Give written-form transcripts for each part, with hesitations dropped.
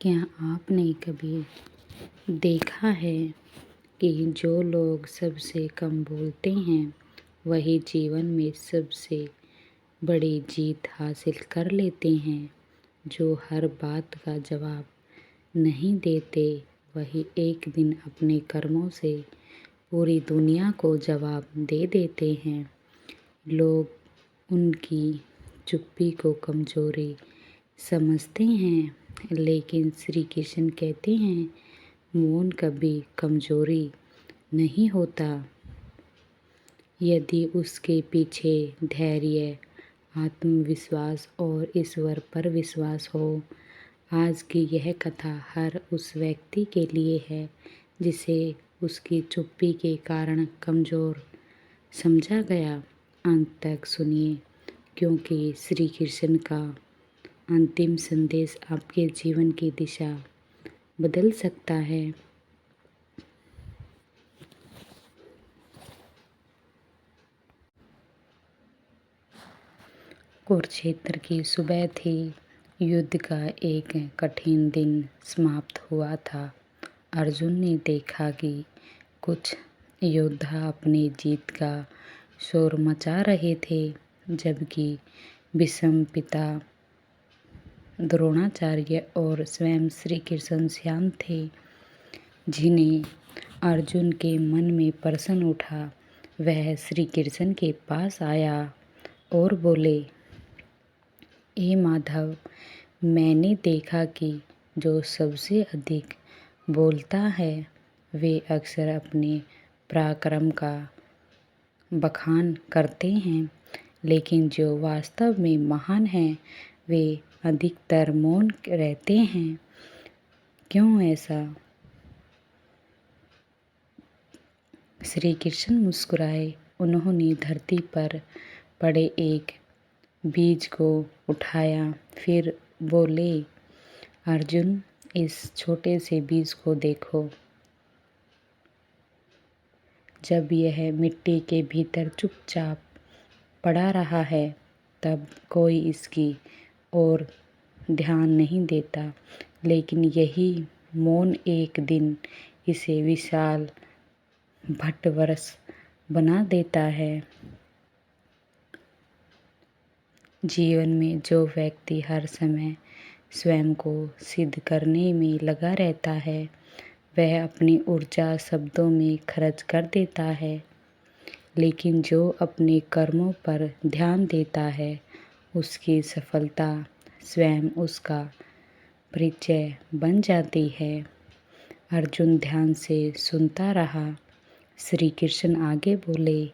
क्या आपने कभी देखा है कि जो लोग सबसे कम बोलते हैं वही जीवन में सबसे बड़ी जीत हासिल कर लेते हैं। जो हर बात का जवाब नहीं देते वही एक दिन अपने कर्मों से पूरी दुनिया को जवाब दे देते हैं। लोग उनकी चुप्पी को कमजोरी समझते हैं, लेकिन श्री कृष्ण कहते हैं मौन कभी कमजोरी नहीं होता यदि उसके पीछे धैर्य, आत्मविश्वास और ईश्वर पर विश्वास हो। आज की यह कथा हर उस व्यक्ति के लिए है जिसे उसकी चुप्पी के कारण कमज़ोर समझा गया। अंत तक सुनिए, क्योंकि श्री कृष्ण का अंतिम संदेश आपके जीवन की दिशा बदल सकता है। कुरुक्षेत्र की सुबह थी। युद्ध का एक कठिन दिन समाप्त हुआ था। अर्जुन ने देखा कि कुछ योद्धा अपनी जीत का शोर मचा रहे थे, जबकि भीष्म, पिता द्रोणाचार्य और स्वयं श्री कृष्ण शांत थे। जिन्हें अर्जुन के मन में प्रश्न उठा, वह श्री कृष्ण के पास आया और बोले, ए माधव, मैंने देखा कि जो सबसे अधिक बोलता है वे अक्सर अपने पराक्रम का बखान करते हैं, लेकिन जो वास्तव में महान हैं वे अधिकतर मौन रहते हैं। क्यों ऐसा? श्री कृष्ण मुस्कुराए। उन्होंने धरती पर पड़े एक बीज को उठाया, फिर बोले, अर्जुन, इस छोटे से बीज को देखो। जब यह मिट्टी के भीतर चुपचाप पड़ा रहा है, तब कोई इसकी ओर ध्यान नहीं देता, लेकिन यही मौन एक दिन इसे विशाल वटवृक्ष बना देता है। जीवन में जो व्यक्ति हर समय स्वयं को सिद्ध करने में लगा रहता है, वह अपनी ऊर्जा शब्दों में खर्च कर देता है, लेकिन जो अपने कर्मों पर ध्यान देता है, उसकी सफलता स्वयं उसका परिचय बन जाती है। अर्जुन ध्यान से सुनता रहा। श्री कृष्ण आगे बोले,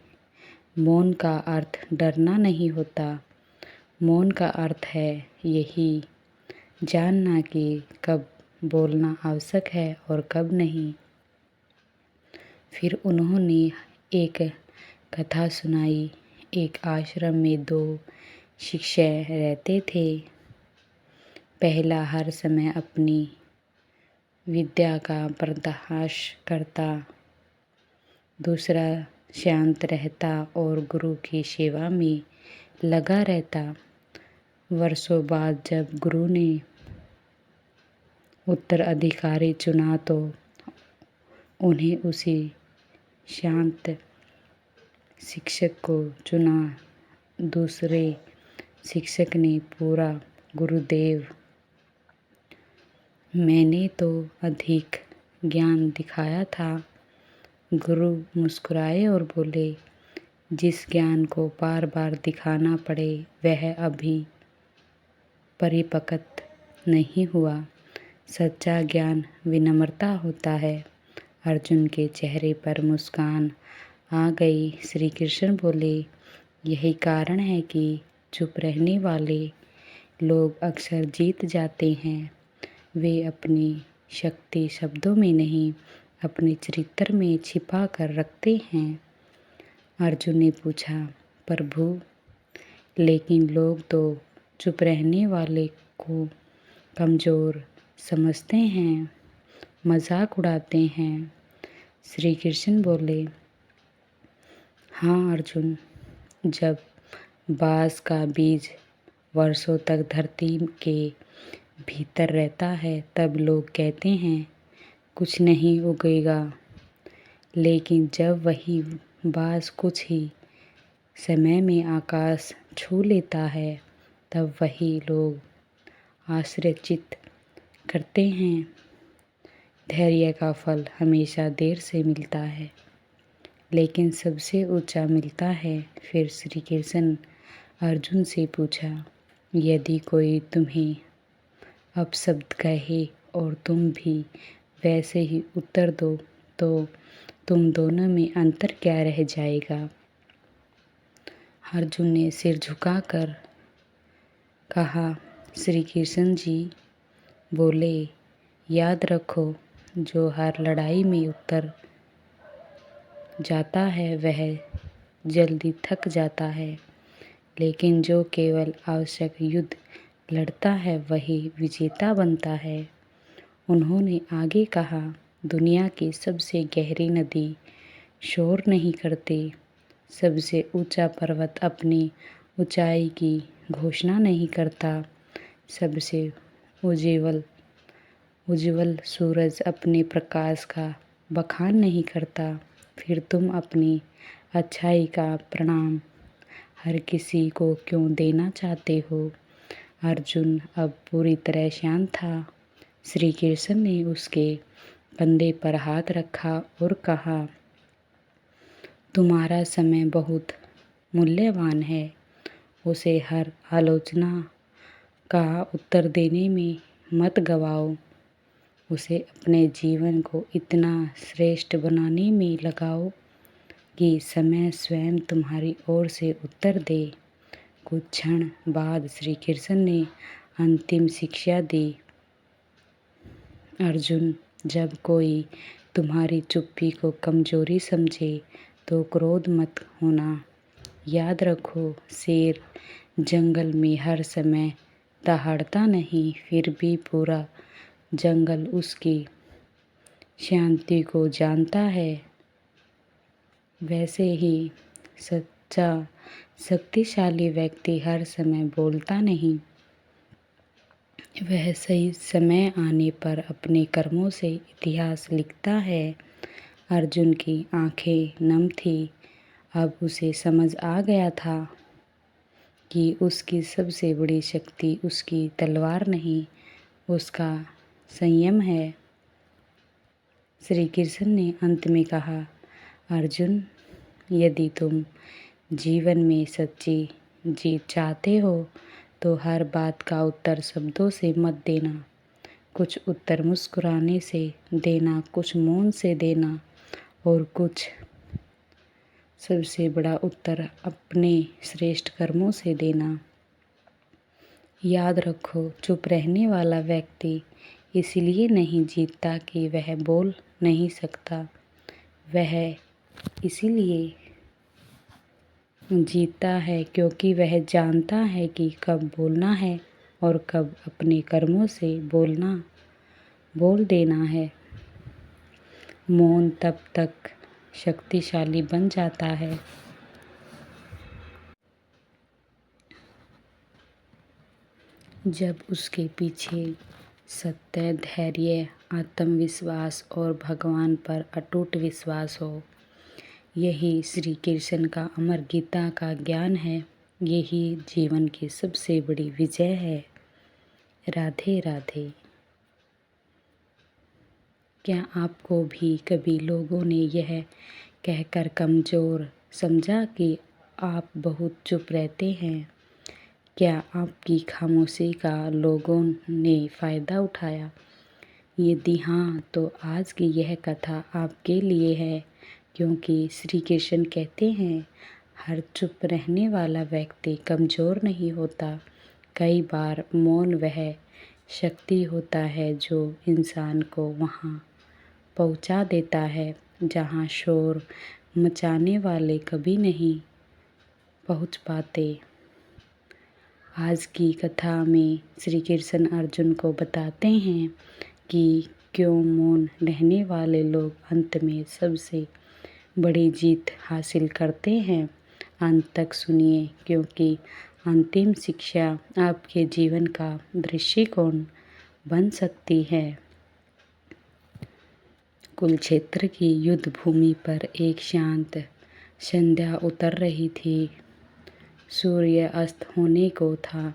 मौन का अर्थ डरना नहीं होता। मौन का अर्थ है यही जानना कि कब बोलना आवश्यक है और कब नहीं। फिर उन्होंने एक कथा सुनाई। एक आश्रम में 2 शिष्य रहते थे। पहला हर समय अपनी विद्या का प्रदर्शन करता, दूसरा शांत रहता और गुरु की सेवा में लगा रहता। वर्षों बाद जब गुरु ने उत्तराधिकारी चुना तो उन्हें उसी शांत शिक्षक को चुना। दूसरे शिक्षक ने पूरा, गुरुदेव, मैंने तो अधिक ज्ञान दिखाया था। गुरु मुस्कुराए और बोले, जिस ज्ञान को बार बार दिखाना पड़े वह अभी परिपक्व नहीं हुआ। सच्चा ज्ञान विनम्रता होता है। अर्जुन के चेहरे पर मुस्कान आ गई। श्री कृष्ण बोले, यही कारण है कि चुप रहने वाले लोग अक्सर जीत जाते हैं। वे अपनी शक्ति शब्दों में नहीं, अपने चरित्र में छिपा कर रखते हैं। अर्जुन ने पूछा, प्रभु, लेकिन लोग तो चुप रहने वाले को कमज़ोर समझते हैं, मजाक उड़ाते हैं। श्री कृष्ण बोले, हाँ अर्जुन, जब बांस का बीज वर्षों तक धरती के भीतर रहता है तब लोग कहते हैं कुछ नहीं उगेगा, लेकिन जब वही बाँस कुछ ही समय में आकाश छू लेता है तब वही लोग आश्चर्यचकित करते हैं। धैर्य का फल हमेशा देर से मिलता है, लेकिन सबसे ऊंचा मिलता है। फिर श्री कृष्ण अर्जुन से पूछा, यदि कोई तुम्हें अपशब्द कहे और तुम भी वैसे ही उत्तर दो तो तुम दोनों में अंतर क्या रह जाएगा? अर्जुन ने सिर झुकाकर कहा, श्री कृष्ण जी बोले, याद रखो, जो हर लड़ाई में उतर जाता है वह जल्दी थक जाता है, लेकिन जो केवल आवश्यक युद्ध लड़ता है वही विजेता बनता है। उन्होंने आगे कहा, दुनिया की सबसे गहरी नदी शोर नहीं करती, सबसे ऊंचा पर्वत अपनी ऊंचाई की घोषणा नहीं करता, सबसे उज्ज्वल सूरज अपने प्रकाश का बखान नहीं करता। फिर तुम अपनी अच्छाई का प्रणाम हर किसी को क्यों देना चाहते हो? अर्जुन अब पूरी तरह शांत था। श्री कृष्ण ने उसके कंधे पर हाथ रखा और कहा, तुम्हारा समय बहुत मूल्यवान है, उसे हर आलोचना का उत्तर देने में मत गवाओ, उसे अपने जीवन को इतना श्रेष्ठ बनाने में लगाओ कि समय स्वयं तुम्हारी ओर से उत्तर दे। कुछ क्षण बाद श्री कृष्ण ने अंतिम शिक्षा दी, अर्जुन, जब कोई तुम्हारी चुप्पी को कमजोरी समझे तो क्रोध मत होना। याद रखो, शेर जंगल में हर समय दहाड़ता नहीं, फिर भी पूरा जंगल उसकी शांति को जानता है। वैसे ही सच्चा शक्तिशाली व्यक्ति हर समय बोलता नहीं, वह सही समय आने पर अपने कर्मों से इतिहास लिखता है। अर्जुन की आंखें नम थी। अब उसे समझ आ गया था कि उसकी सबसे बड़ी शक्ति उसकी तलवार नहीं, उसका संयम है। श्री कृष्ण ने अंत में कहा, अर्जुन, यदि तुम जीवन में सच्ची जीत चाहते हो तो हर बात का उत्तर शब्दों से मत देना। कुछ उत्तर मुस्कुराने से देना, कुछ मौन से देना और कुछ सबसे बड़ा उत्तर अपने श्रेष्ठ कर्मों से देना। याद रखो, चुप रहने वाला व्यक्ति इसलिए नहीं जीतता कि वह बोल नहीं सकता, वह इसीलिए जीतता है क्योंकि वह जानता है कि कब बोलना है और कब अपने कर्मों से बोल देना है। मौन तब तक शक्तिशाली बन जाता है जब उसके पीछे सत्य, धैर्य, आत्मविश्वास और भगवान पर अटूट विश्वास हो। यही श्री कृष्ण का अमर गीता का ज्ञान है, यही जीवन की सबसे बड़ी विजय है। राधे राधे। क्या आपको भी कभी लोगों ने यह कहकर कमज़ोर समझा कि आप बहुत चुप रहते हैं? क्या आपकी खामोशी का लोगों ने फ़ायदा उठाया? यदि हाँ, तो आज की यह कथा आपके लिए है, क्योंकि श्री कृष्ण कहते हैं, हर चुप रहने वाला व्यक्ति कमज़ोर नहीं होता। कई बार मौन वह शक्ति होता है जो इंसान को वहाँ पहुँचा देता है जहाँ शोर मचाने वाले कभी नहीं पहुँच पाते। आज की कथा में श्री कृष्ण अर्जुन को बताते हैं कि क्यों मौन रहने वाले लोग अंत में सबसे बड़ी जीत हासिल करते हैं। अंत तक सुनिए, क्योंकि अंतिम शिक्षा आपके जीवन का दृष्टिकोण बन सकती है। कुरुक्षेत्र की युद्ध भूमि पर एक शांत संध्या उतर रही थी। सूर्य अस्त होने को था।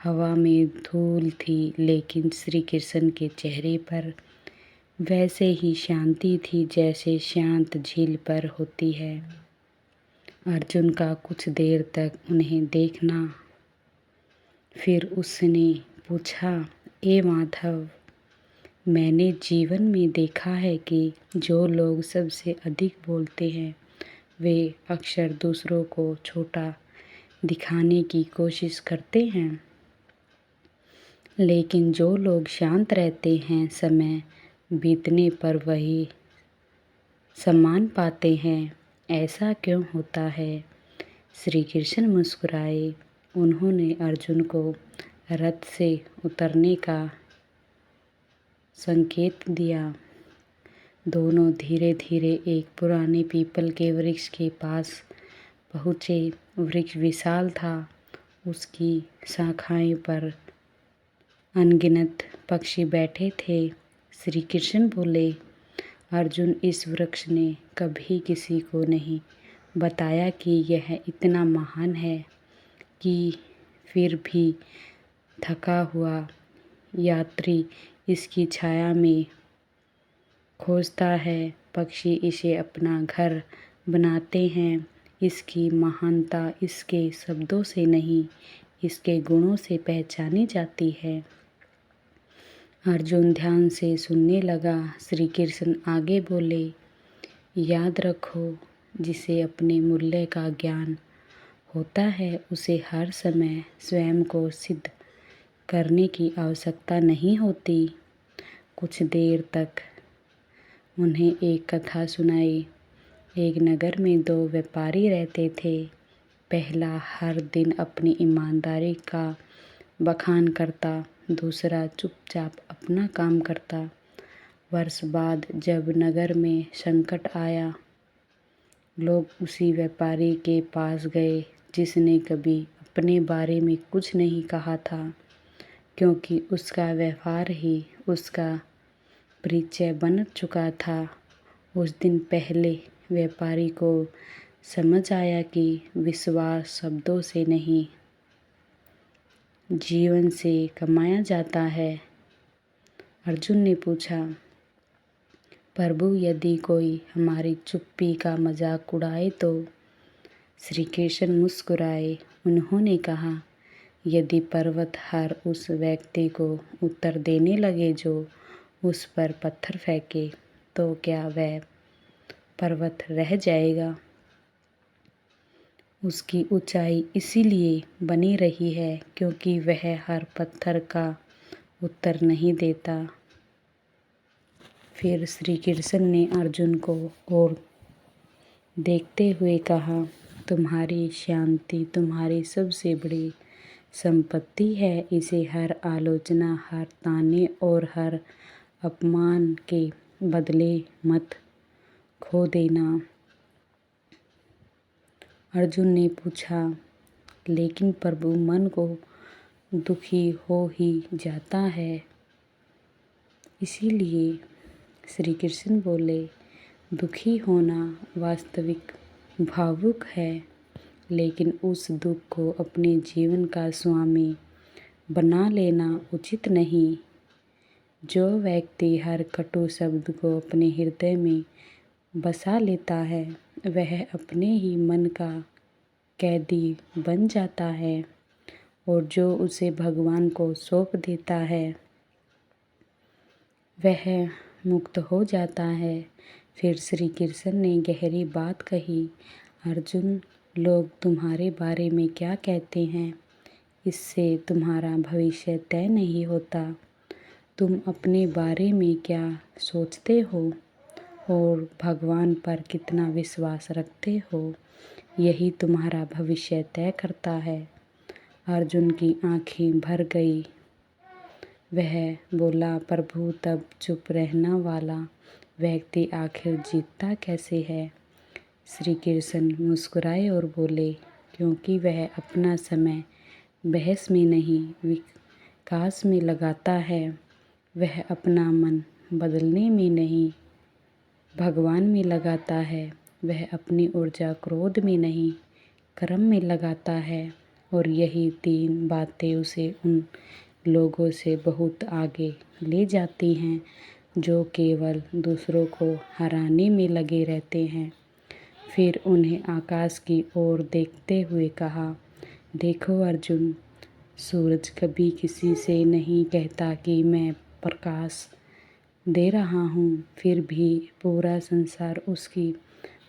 हवा में धूल थी, लेकिन श्री कृष्ण के चेहरे पर वैसे ही शांति थी जैसे शांत झील पर होती है। अर्जुन का कुछ देर तक उन्हें देखना, फिर उसने पूछा, ए माधव, मैंने जीवन में देखा है कि जो लोग सबसे अधिक बोलते हैं वे अक्सर दूसरों को छोटा दिखाने की कोशिश करते हैं, लेकिन जो लोग शांत रहते हैं समय बीतने पर वही सम्मान पाते हैं। ऐसा क्यों होता है? श्री कृष्ण मुस्कुराए। उन्होंने अर्जुन को रथ से उतरने का संकेत दिया। दोनों धीरे धीरे एक पुराने पीपल के वृक्ष के पास पहुँचे। वृक्ष विशाल था। उसकी शाखाएं पर अनगिनत पक्षी बैठे थे। श्री कृष्ण बोले, अर्जुन, इस वृक्ष ने कभी किसी को नहीं बताया कि यह इतना महान है कि फिर भी थका हुआ यात्री इसकी छाया में खोजता है। पक्षी इसे अपना घर बनाते हैं। इसकी महानता इसके शब्दों से नहीं, इसके गुणों से पहचानी जाती है। अर्जुन ध्यान से सुनने लगा। श्री कृष्ण आगे बोले, याद रखो, जिसे अपने मूल्य का ज्ञान होता है उसे हर समय स्वयं को सिद्ध करने की आवश्यकता नहीं होती। कुछ देर तक उन्हें एक कथा सुनाई। एक नगर में दो व्यापारी रहते थे। पहला हर दिन अपनी ईमानदारी का बखान करता, दूसरा चुपचाप अपना काम करता। वर्ष बाद जब नगर में संकट आया, लोग उसी व्यापारी के पास गए जिसने कभी अपने बारे में कुछ नहीं कहा था, क्योंकि उसका व्यवहार ही उसका परिचय बन चुका था। उस दिन पहले व्यापारी को समझ आया कि विश्वास शब्दों से नहीं, जीवन से कमाया जाता है। अर्जुन ने पूछा, प्रभु, यदि कोई हमारी चुप्पी का मजाक उड़ाए तो? श्री कृष्ण मुस्कुराए। उन्होंने कहा, यदि पर्वत हर उस व्यक्ति को उत्तर देने लगे जो उस पर पत्थर फेंके, तो क्या वह पर्वत रह जाएगा? उसकी ऊंचाई इसीलिए बनी रही है क्योंकि वह हर पत्थर का उत्तर नहीं देता। फिर श्री कृष्ण ने अर्जुन को और देखते हुए कहा, तुम्हारी शांति तुम्हारी सबसे बड़ी संपत्ति है। इसे हर आलोचना, हर ताने और हर अपमान के बदले मत खो देना। अर्जुन ने पूछा, लेकिन प्रभु, मन को दुखी हो ही जाता है। इसीलिए श्री कृष्ण बोले, दुखी होना वास्तविक भावुक है, लेकिन उस दुख को अपने जीवन का स्वामी बना लेना उचित नहीं। जो व्यक्ति हर कटु शब्द को अपने हृदय में बसा लेता है वह अपने ही मन का कैदी बन जाता है, और जो उसे भगवान को सौंप देता है वह मुक्त हो जाता है। फिर श्री कृष्ण ने गहरी बात कही, अर्जुन, लोग तुम्हारे बारे में क्या कहते हैं इससे तुम्हारा भविष्य तय नहीं होता। तुम अपने बारे में क्या सोचते हो और भगवान पर कितना विश्वास रखते हो, यही तुम्हारा भविष्य तय करता है। अर्जुन की आंखें भर गई। वह बोला, प्रभु, तब चुप रहना वाला व्यक्ति आखिर जीतता कैसे है? श्री कृष्ण मुस्कुराए और बोले, क्योंकि वह अपना समय बहस में नहीं विकास में लगाता है। वह अपना मन बदलने में नहीं भगवान में लगाता है। वह अपनी ऊर्जा क्रोध में नहीं कर्म में लगाता है। और यही 3 बातें उसे उन लोगों से बहुत आगे ले जाती हैं जो केवल दूसरों को हराने में लगे रहते हैं। फिर उन्हें आकाश की ओर देखते हुए कहा, देखो अर्जुन, सूरज कभी किसी से नहीं कहता कि मैं प्रकाश दे रहा हूँ, फिर भी पूरा संसार उसकी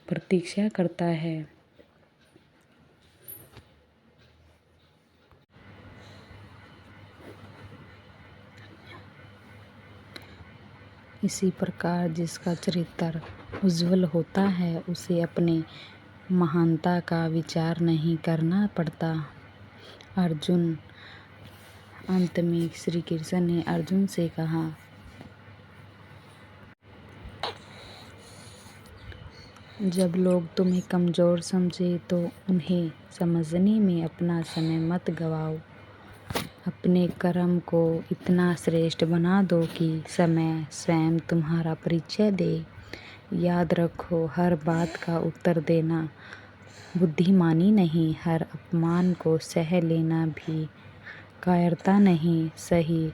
प्रतीक्षा करता है। इसी प्रकार जिसका चरित्र उज्ज्वल होता है उसे अपने महानता का विचार नहीं करना पड़ता। अर्जुन अंत में श्री कृष्ण ने अर्जुन से कहा, जब लोग तुम्हें कमज़ोर समझे तो उन्हें समझने में अपना समय मत गवाओ। अपने कर्म को इतना श्रेष्ठ बना दो कि समय स्वयं तुम्हारा परिचय दे। याद रखो, हर बात का उत्तर देना बुद्धिमानी नहीं, हर अपमान को सह लेना भी कायरता नहीं। सही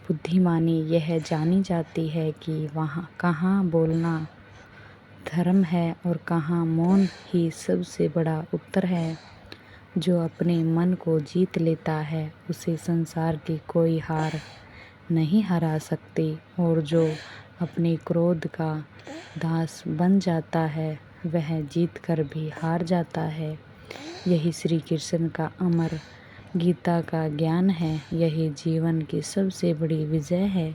बुद्धिमानी यह जानी जाती है कि वहाँ कहाँ बोलना धर्म है और कहाँ मौन ही सबसे बड़ा उत्तर है। जो अपने मन को जीत लेता है उसे संसार की कोई हार नहीं हरा सकती, और जो अपने क्रोध का दास बन जाता है वह जीत कर भी हार जाता है। यही श्री कृष्ण का अमर गीता का ज्ञान है। यही जीवन की सबसे बड़ी विजय है।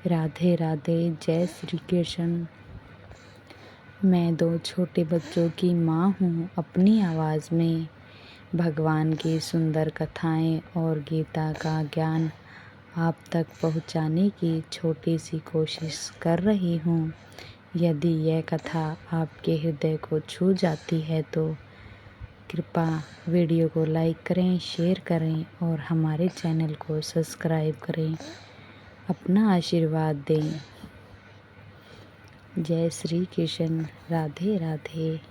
राधे राधे। जय श्री कृष्ण। मैं 2 छोटे बच्चों की माँ हूँ। अपनी आवाज़ में भगवान की सुंदर कथाएं और गीता का ज्ञान आप तक पहुँचाने की छोटी सी कोशिश कर रही हूँ। यदि यह कथा आपके हृदय को छू जाती है तो कृपा वीडियो को लाइक करें, शेयर करें और हमारे चैनल को सब्सक्राइब करें। अपना आशीर्वाद दें। जय श्री कृष्ण। राधे राधे।